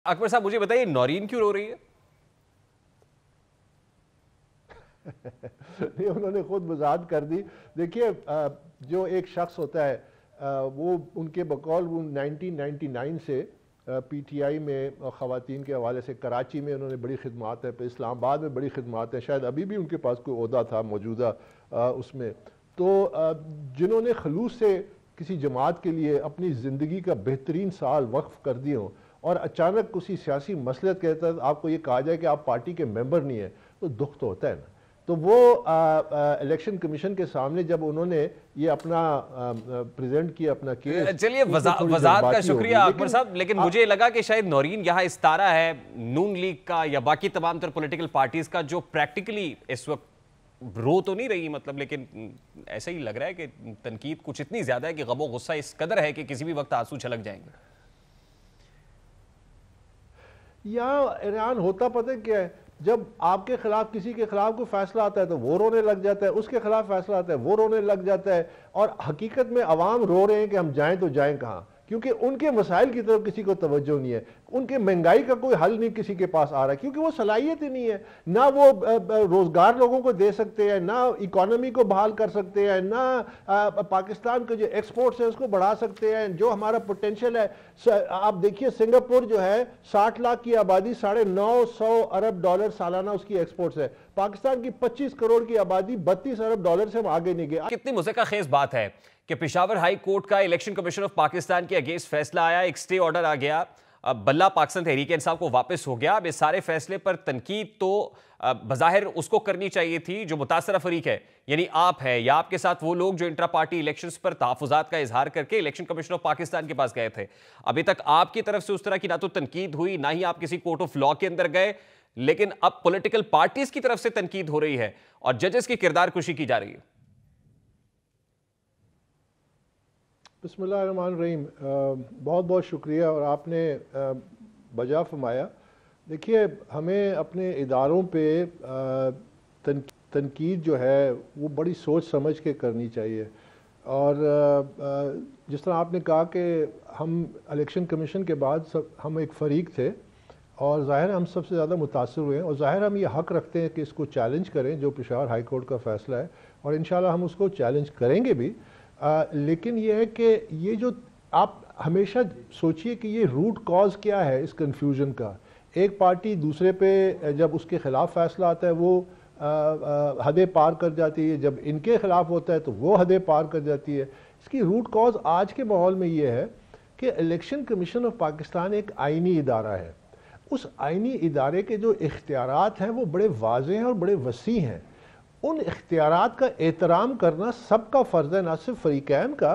अकबर साहब मुझे बताइए नौरीन क्यों रो रही है? नहीं, उन्होंने खुद वजाहत कर दी। देखिए, जो एक शख्स होता है वो उनके बकौल वो 1999 से पीटीआई में ख़वातीन के हवाले से कराची में उन्होंने बड़ी खिदमात है, इस्लामाबाद में बड़ी खिदमात है, शायद अभी भी उनके पास कोई ओहदा था मौजूदा उसमें। तो जिन्होंने खलूस से किसी जमात के लिए अपनी ज़िंदगी का बेहतरीन साल वक्फ कर दिए हों और अचानक किसी सियासी मसलत के तहत आपको ये कहा जाए कि आप पार्टी के मेंबर नहीं हैं, तो दुख तो होता है ना। तो वो इलेक्शन कमीशन के सामने जब उन्होंने ये अपना प्रेजेंट किया अपना केस, चलिए वजाहत का शुक्रिया अकबर साहब, लेकिन मुझे लगा कि शायद नौरीन यहाँ इस्तारा है नून लीग का या बाकी तमाम तर पॉलिटिकल पार्टीज का जो प्रैक्टिकली इस वक्त रो तो नहीं रही, मतलब, लेकिन ऐसा ही लग रहा है कि तनकीद कुछ इतनी ज्यादा है कि गमो गुस्सा इस कदर है कि किसी भी वक्त आंसू छलक जाएंगे। या ईरान होता पता है क्या है, जब आपके खिलाफ किसी के खिलाफ कोई फैसला आता है तो वो रोने लग जाता है, उसके खिलाफ फैसला आता है वो रोने लग जाता है, और हकीकत में अवाम रो रहे हैं कि हम जाएं तो जाएं कहाँ, क्योंकि उनके मसाइल की तरफ किसी को तवज्जो नहीं है, उनके महंगाई का कोई हल नहीं किसी के पास आ रहा है, क्योंकि वो सलाहियत ही नहीं है, ना वो रोजगार लोगों को दे सकते हैं, ना इकोनॉमी को बहाल कर सकते हैं, ना पाकिस्तान के जो एक्सपोर्ट्स है उसको बढ़ा सकते हैं, जो हमारा पोटेंशियल है। आप देखिए सिंगापुर जो है 60 लाख की आबादी, $950 अरब सालाना उसकी एक्सपोर्ट्स है, पाकिस्तान की 25 करोड़ की आबादी, $32 अरब से हम आगे नहीं गए। कितनी मुज़क्का खेज बात है कि पेशावर हाई कोर्ट का इलेक्शन कमीशन ऑफ पाकिस्तान के अगेंस्ट फैसला आया, एक स्टे ऑर्डर आ गया, अब बल्ला पाकिस्तान तहरीक इंसाफ को वापस हो गया। अब इस सारे फैसले पर तनकीद तो बज़ाहिर उसको करनी चाहिए थी जो मुतासरा फरीक है, यानी आप है या आपके साथ वो लोग जो इंट्रा पार्टी इलेक्शंस पर तहफ़्फ़ुज़ात का इजहार करके इलेक्शन कमीशन ऑफ पाकिस्तान के पास गए थे। अभी तक आपकी तरफ से उस तरह की ना तो तनकीद हुई, ना ही आप किसी कोर्ट ऑफ लॉ के अंदर गए, लेकिन अब पॉलिटिकल पार्टीज की तरफ से तनकीद हो रही है और जजेस की किरदार कुशी की जा रही है। बिस्मिल्लाहिर्रहमानिर्रहीम, बहुत बहुत शुक्रिया और आपने बजा फरमाया। देखिए, हमें अपने इदारों पे तनकीद जो है वो बड़ी सोच समझ के करनी चाहिए, और जिस तरह आपने कहा कि हम इलेक्शन कमीशन के बाद हम एक फ़रीक थे और ज़ाहिर हम सबसे ज़्यादा मुतासर हुए हैं, और ज़ाहिर हम ये हक़ रखते हैं कि इसको चैलेंज करें जो पेशावर हाई कोर्ट का फ़ैसला है, और इंशाल्लाह हम उसको चैलेंज करेंगे भी। लेकिन ये है कि ये जो आप हमेशा सोचिए कि ये रूट कॉज क्या है इस कन्फ्यूजन का। एक पार्टी दूसरे पे जब उसके ख़िलाफ़ फ़ैसला आता है वो हदें पार कर जाती है, जब इनके ख़िलाफ़ होता है तो वो हदें पार कर जाती है। इसकी रूट कॉज आज के माहौल में ये है कि इलेक्शन कमीशन ऑफ पाकिस्तान एक आइनी इदारा है। उस आइनी इदारे के जो इख्तियारात हैं वो बड़े वाज़ेह हैं और बड़े वसी हैं। उन इख्तियारात का एहतराम करना सबका फ़र्ज़ है, ना सिर्फ फ़रीक़ैन का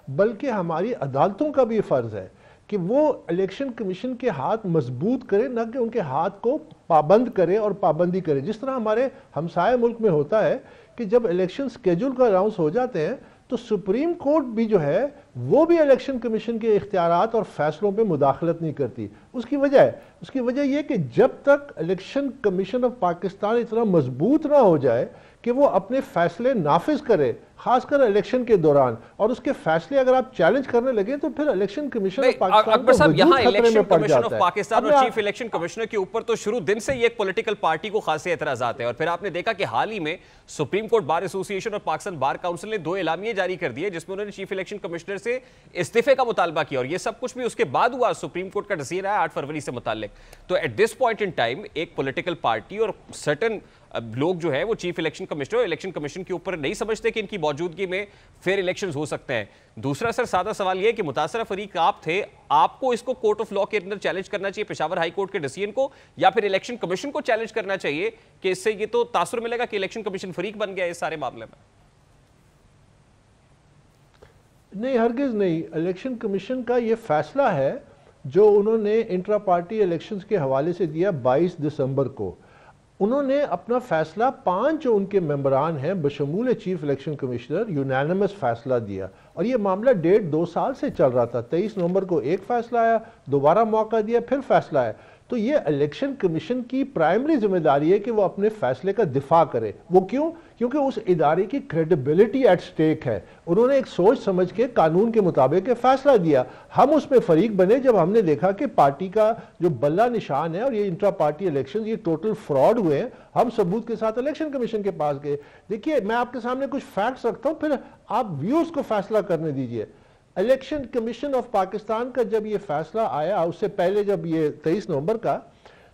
बल्कि हमारी अदालतों का भी फ़र्ज़ है कि वो इलेक्शन कमीशन के हाथ मजबूत करे, ना कि उनके हाथ को पाबंद करे और पाबंदी करे। जिस तरह हमारे हमसाये मुल्क में होता है कि जब इलेक्शन स्केड्यूल का अनाउंस हो जाते हैं तो सुप्रीम कोर्ट भी जो है वो भी इलेक्शन कमीशन के इख्तियारात और फैसलों पे मुदाखलत नहीं करती। उसकी वजह यह कि जब तक इलेक्शन कमीशन ऑफ पाकिस्तान इतना मजबूत ना हो जाए कि वो अपने फैसले नाफिज करे, खासकर इलेक्शन के दौरान, और उसके फैसले अगर आप चैलेंज करने लगे तो फिर election commission of Pakistan Akbar साहब, यहाँ इलेक्शन कमीशन ऑफ पाकिस्तान और चीफ इलेक्शन कमिश्नर के ऊपर तो शुरू दिन से ये एक पॉलिटिकल पार्टी को खासे एतराजात है, और फिर आपने देखा कि हाल ही में सुप्रीम कोर्ट बार एसोसिएशन और पाकिस्तान बार काउंसिल ने 2 एलामिये जारी कर दिए जिसमें उन्होंने चीफ इलेक्शन कमिश्नर से इस्तीफे का मुतालबा किया, और ये सब कुछ भी उसके बाद हुआ। सुप्रीम कोर्ट का डिसीजन आया 8 फरवरी से मुताल्लिक। तो at this point in time एक पॉलिटिकल पार्टी और सर्टन लोग जो है वो चीफ इलेक्शन कमिश्नर और इलेक्शन कमीशन के ऊपर नहीं समझते कि इनकी मौजूदगी में फेयर इलेक्शंस हो सकते हैं। दूसरा सर सादा सवाल यह है कि मुतासरा फरीक आप थे, आपको इसको कोर्ट ऑफ लॉ के अंदर चैलेंज करना चाहिए पेशावर हाई कोर्ट के डिसीजन को, या फिर इलेक्शन कमीशन को चैलेंज करना चाहिए कि इससे ये तो तासुर मिलेगा कि इलेक्शन कमीशन फरीक बन गया इस सारे मामले में? नहीं, हरगिज नहीं। इलेक्शन कमीशन का ये फैसला है जो उन्होंने इंट्रा पार्टी इलेक्शंस के हवाले से दिया 22 दिसंबर को। उन्होंने अपना फैसला 5 जो उनके मेंबरान हैं बशमूल चीफ इलेक्शन कमिश्नर यूनानिमस फैसला दिया, और ये मामला 1.5-2 साल से चल रहा था। 23 नवंबर को एक फैसला आया, दोबारा मौका दिया, फिर फैसला आया। तो ये इलेक्शन कमीशन की प्राइमरी जिम्मेदारी है कि वो अपने फैसले का दिफा करे। वो क्यों? क्योंकि उस इदारे की क्रेडिबिलिटी एट स्टेक है। उन्होंने एक सोच समझ के कानून के मुताबिक फैसला दिया। हम उसमें फरीक बने जब हमने देखा कि पार्टी का जो बल्ला निशान है और ये इंट्रा पार्टी इलेक्शन ये टोटल फ्रॉड हुए हैं। हम सबूत के साथ इलेक्शन कमीशन के पास गए। देखिए, मैं आपके सामने कुछ फैक्ट्स रखता हूं, फिर आप व्यूज को फैसला करने दीजिए। इलेक्शन कमीशन ऑफ पाकिस्तान का जब ये फैसला आया, उससे पहले जब ये 23 नवंबर का,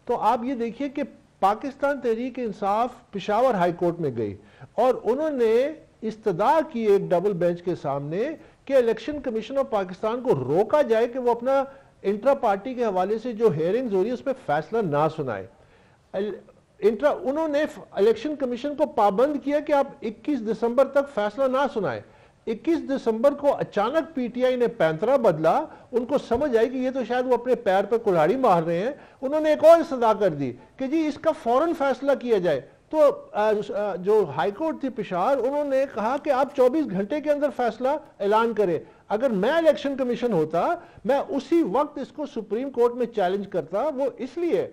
तो आप ये देखिए कि पाकिस्तान तहरीक इंसाफ पेशावर हाई कोर्ट में गई और उन्होंने इस्तदा की एक डबल बेंच के सामने कि इलेक्शन कमीशन ऑफ पाकिस्तान को रोका जाए कि वो अपना इंट्रा पार्टी के हवाले से जो हेयरिंग्स हो रही है उस पर फैसला ना सुनाए। उन्होंने इलेक्शन कमीशन को पाबंद किया कि आप 21 दिसंबर तक फैसला ना सुनाए। 21 दिसंबर को अचानक पीटीआई ने पैंतरा बदला। उनको समझ आई कि ये तो शायद वो अपने पैर पर कुल्हाड़ी मार रहे हैं। उन्होंने एक और सदा कर दी कि जी इसका फौरन फैसला किया जाए। तो जो हाई कोर्ट थी पेशावर, उन्होंने कहा कि आप 24 घंटे के अंदर फैसला ऐलान करें। अगर मैं इलेक्शन कमीशन होता, मैं उसी वक्त इसको सुप्रीम कोर्ट में चैलेंज करता। वो इसलिए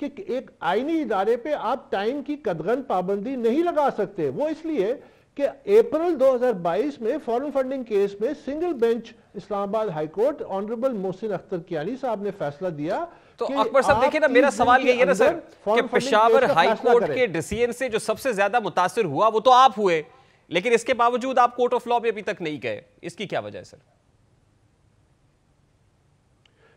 कि एक आईनी इदारे पे आप टाइम की कदगन पाबंदी नहीं लगा सकते। वो इसलिए कि अप्रैल 2022 में फॉरेन फंडिंग केस में single bench Islamabad high court honourable Mohsin Akhtar Kiyani साहब ने फैसला दिया। तो अकबर साहब देखिए ना, मेरा सवाल यही है ना सर कि पेशावर हाई कोर्ट के डिसीजन से जो सबसे ज्यादा मुतासिर हुआ वो तो आप हुए, लेकिन इसके बावजूद आप कोर्ट ऑफ लॉ में अभी तक नहीं गए। इसकी क्या वजह है सर?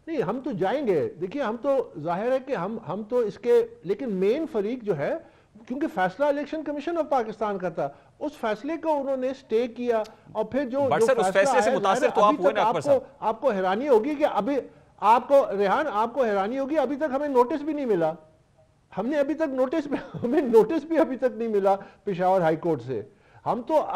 नहीं, हम तो जाएंगे। देखिए, हम तो जाहिर है कि हम तो इसके, लेकिन मेन फरीक जो है, क्योंकि फैसला इलेक्शन कमीशन ऑफ पाकिस्तान का था, उस फैसले को उन्होंने स्टे किया और फिर जो उस फैसले से मुतासिर तो आप हुए ना अकबर साहब। आपको हैरानी होगी कि अभी आपको हैरानी होगी, अभी तक हमें नोटिस भी नहीं मिला। हमें नोटिस भी अभी तक नहीं मिला पेशावर हाई कोर्ट से। हम तो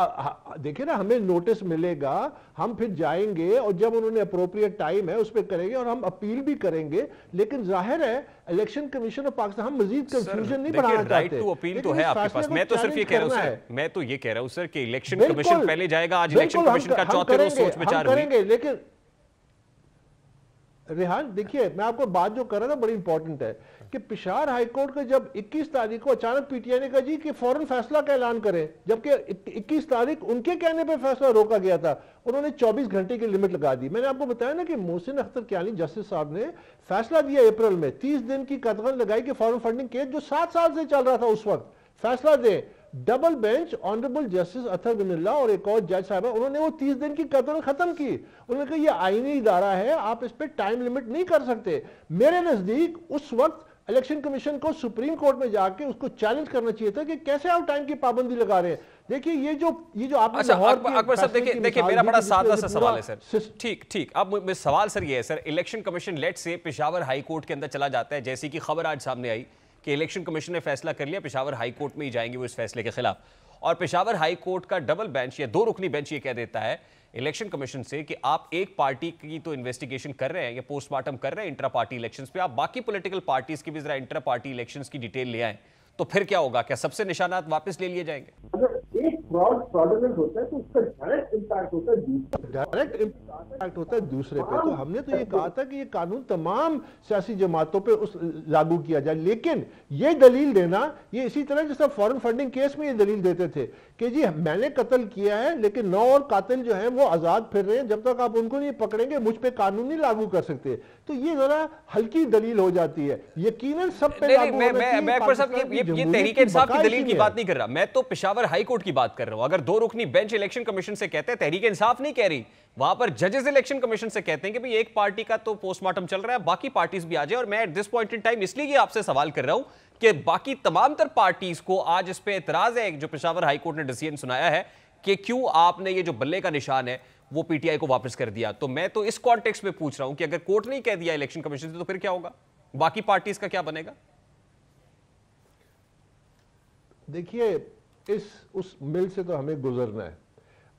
देखिए ना, हमें नोटिस मिलेगा, हम फिर जाएंगे और जब उन्होंने अप्रोप्रिएट टाइम है उस पर करेंगे और हम अपील भी करेंगे। लेकिन जाहिर है इलेक्शन कमीशन ऑफ पाकिस्तान, हम मजीद कंफ्यूजन नहीं बढ़ाना चाहते। राइट टू अपील तो है आपके पास। मैं तो सिर्फ ये कह रहा हूं सर, मैं तो ये कह रहा हूं सर कि इलेक्शन कमीशन पहले जाएगा। आज इलेक्शन कमीशन का चौथे रोज सोच विचार करेंगे। लेकिन रेहान, देखिए, मैं आपको बात जो कर रहा था बड़ी इंपॉर्टेंट है कि पेशावर हाई कोर्ट का जब 21 तारीख को अचानक पीटीआई ने कहा जी कि फौरन फैसला का ऐलान करें, जबकि 21 तारीख उनके कहने पे फैसला रोका गया था। उन्होंने 24 घंटे की लिमिट लगा दी। मैंने आपको बताया ना कि मोहसिन अख्तर कियानी जस्टिस साहब ने फैसला दिया अप्रैल में, 30 दिन की कदगन लगाई कि फॉरेन फंडिंग केस जो 7 साल से चल रहा था उस वक्त, फैसला दे। डबल बेंच ऑनरेबल जस्टिस अतर बिनिल्ला और एक और जज साहब, उन्होंने वो 30 दिन की कदगन खत्म की। उन्होंने कहा ये आईनी इदारा है, आप इस पर टाइम लिमिट नहीं कर सकते। मेरे नजदीक उस वक्त इलेक्शन कमीशन को सुप्रीम कोर्ट में जाके उसको चैलेंज करना चाहिए था कि कैसे आप टाइम की पाबंदी लगा रहे हैं। देखिए, ये जो आपने अकबर साहब, देखिए मेरा बड़ा सादा सा सवाल है सर। ठीक अब मेरा सवाल सर ये है सर, इलेक्शन कमीशन लेट से पेशावर हाई कोर्ट के अंदर चला जाता है, जैसी कि खबर आज सामने आई कि इलेक्शन कमीशन ने फैसला कर लिया, पेशावर हाई कोर्ट में ही जाएंगे वो इस फैसले के खिलाफ, और पेशावर हाई कोर्ट का डबल बेंच या 2 रुकनी बेंच ये कह देता है इलेक्शन कमीशन से कि आप एक पार्टी की तो इन्वेस्टिगेशन कर रहे हैं या पोस्टमार्टम कर रहे हैं इंट्रा पार्टी इलेक्शंस पे, आप बाकी पॉलिटिकल पार्टीज की भी जरा इंट्रा पार्टी इलेक्शंस की डिटेल ले आए, तो फिर क्या होगा? क्या सबसे निशानात वापस ले लिए जाएंगे? अगर एक फ्रॉडुलेंट होता है तो उसका डायरेक्ट इम्पैक्ट होता है दूसरे पे। तो हमने तो ये कहा था कि ये कानून तमाम सियासी जमातों पे लागू किया जाए, लेकिन ये दलील देना, ये इसी तरह जैसा फॉरेन फंडिंग केस में ये दलील देते थे कि जी मैंने कत्ल किया है लेकिन 9 और कातिल जो हैं वो आजाद फिर रहे हैं, जब तक आप उनको नहीं पकड़ेंगे मुझ पे कानून नहीं लागू कर सकते। तो ये जरा हल्की दलील हो जाती है। यकीनन सब पे लागू होना चाहिए। मैं अकबर साहब ये तहरीक इंसाफ की दलील की बात नहीं कर रहा, मैं तो पेशावर हाई कोर्ट की बात कर रहा हूं। अगर 2 रुकनी बेंच इलेक्शन कमीशन से कहते हैं, तहरीक इंसाफ नहीं कह रही, वहां पर जजेस इलेक्शन कमीशन से कहते हैं कि भाई एक पार्टी का तो पोस्टमार्टम चल रहा है, बाकी पार्टीज भी आ जाए। और मैं at this point in time इसलिए ये आपसे सवाल कर रहा हूं कि बाकी तमाम तर पार्टीज को आज इस पे एतराज है जो पेशावर हाई कोर्ट ने डिसीजन सुनाया है कि क्यों आपने ये जो बल्ले का निशान है वो पीटीआई को वापस कर दिया। तो मैं तो इस कॉन्टेक्स्ट में पूछ रहा हूं कि अगर कोर्ट नहीं कह दिया इलेक्शन कमीशन से तो फिर क्या होगा, बाकी पार्टीज का क्या बनेगा? देखिए, उस मिल से तो हमें गुजरना है।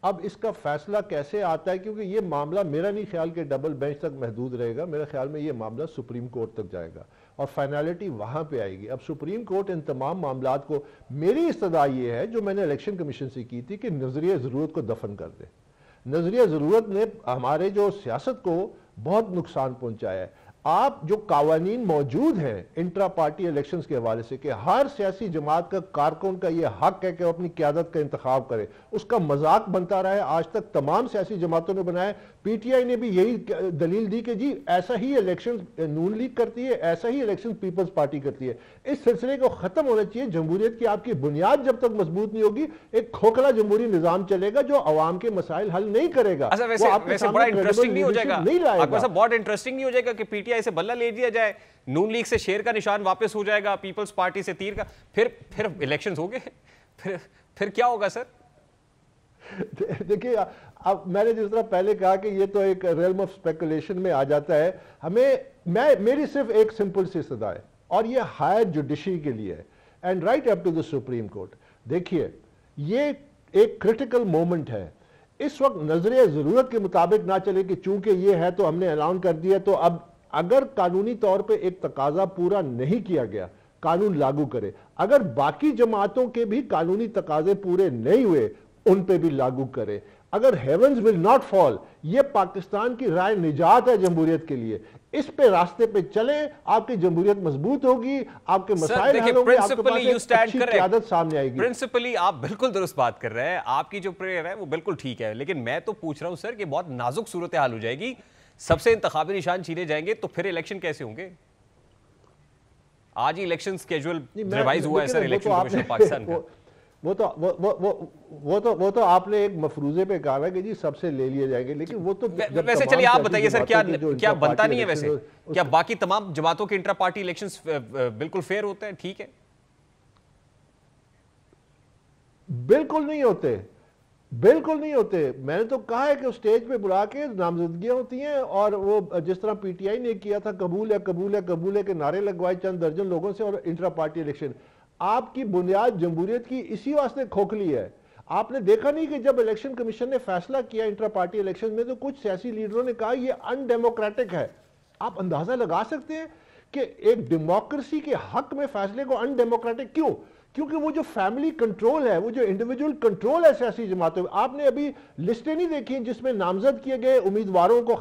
अब इसका फैसला कैसे आता है, क्योंकि ये मामला मेरा नहीं ख्याल कि डबल बेंच तक महदूद रहेगा। मेरे ख्याल में ये मामला सुप्रीम कोर्ट तक जाएगा और फाइनलिटी वहां पे आएगी। अब सुप्रीम कोर्ट इन तमाम मामलात को, मेरी इस्तदा ये है जो मैंने इलेक्शन कमीशन से की थी कि नजरिया ज़रूरत को दफन कर दे। नजरिया ज़रूरत ने हमारे जो सियासत को बहुत नुकसान पहुंचाया है। आप जो कावानीन मौजूद हैं इंट्रा पार्टी इलेक्शंस के हवाले से कि हर सियासी जमात का कारकुन का यह हक है कि वो अपनी क़यादत का इंतखाब करे, उसका मजाक बनता रहा है, आज तक तमाम सियासी जमातों ने बनाया। पीटीआई ने भी यही दलील दी कि जी ऐसा ही इलेक्शन नून लीग करती है, ऐसा ही इलेक्शन पीपल्स पार्टी करती है। इस सिलसिले को खत्म होना चाहिए। जमहूरियत की आपकी बुनियाद जब तक मजबूत नहीं होगी, एक खोखला जमहूरी निजाम चलेगा जो अवाम के मसाइल हल नहीं करेगा। वैसे बड़ा इंटरेस्टिंग नहीं हो जाएगा, बहुत इंटरेस्टिंग नहीं हो जाएगा कि पीटीआई से बल्ला ले दिया जाए, नून लीग से शेर का निशान वापस हो जाएगा, पीपल्स पार्टी से तीर का, फिर इलेक्शंस हो गए, फिर क्या होगा सर? देखिए, अब मैंने जिस तरह पहले कहा कि ये तो एक रेल्म ऑफ स्पेकुलेशन में आ जाता है। मेरी सिर्फ एक सिंपल सी सदा है और ये हायर जुडिशरी के लिए है, and right up to the supreme court. देखिए, ये एक क्रिटिकल मोमेंट है। इस वक्त नजरिया जरूरत के मुताबिक ना चले कि चूंकि ये है तो हमने ऐलान कर दिया, तो अब अगर कानूनी तौर पे एक तकाजा पूरा नहीं किया गया, कानून लागू करे। अगर बाकी जमातों के भी कानूनी तकाजे पूरे नहीं हुए, उन पे भी लागू करे। अगर हेवंस विल नॉट फॉल, ये पाकिस्तान की राय निजात है जमहूरियत के लिए। इस पे रास्ते पे चले, आपकी जमहूरियत मजबूत होगी, आपके मसाइल हल होंगे, आपके पास एक अच्छी क़यादत सामने आएगी। प्रिंसिपली आप बिल्कुल दुरुस्त बात कर रहे हैं, आपकी जो प्रेयर है वो बिल्कुल ठीक है, लेकिन मैं तो पूछ रहा हूं सर कि बहुत नाजुक सूरत हाल हो जाएगी, सबसे इंतखाबी निशान छीने जाएंगे तो फिर इलेक्शन कैसे होंगे? आज ही इलेक्शन स्केड्यूल रिवाइज हुआ है सर इलेक्शन कमीशन पाकिस्तान का। वो तो आपने एक मफरूजे पे कहा है कि जी सबसे ले लिए जाएंगे, लेकिन वो तो वैसे चलिए आप बताइए सर, क्या बनता नहीं है वैसे? क्या बाकी तमाम जमातों के इंट्रा पार्टी इलेक्शंस बिल्कुल फेयर होते हैं? ठीक है, बिल्कुल नहीं होते, बिल्कुल नहीं होते। मैंने तो कहा है कि स्टेज पे बुला के नामजदगियां होती हैं और वो जिस तरह पीटीआई ने किया था, कबूल है कबूल है कबूल है के नारे लगवाए चंद दर्जन लोगों से, और इंट्रा पार्टी इलेक्शन। आपकी बुनियाद जमहूरियत की इसी वास्ते खोखली है। आपने देखा नहीं कि जब इलेक्शन कमीशन ने फैसला किया इंट्रा पार्टी इलेक्शन में, तो कुछ सियासी लीडरों ने कहा यह अनडेमोक्रेटिक है। आप अंदाजा लगा सकते हैं कि एक डेमोक्रेसी के हक में फैसले को अनडेमोक्रेटिक क्यों? क्योंकि वो जो फैमिली कंट्रोल है, वो जो इंडिविजुअल कंट्रोल है सियासी जमातों में। आपने अभी लिस्टें नहीं देखी जिसमें नामजद किए गए उम्मीदवारों को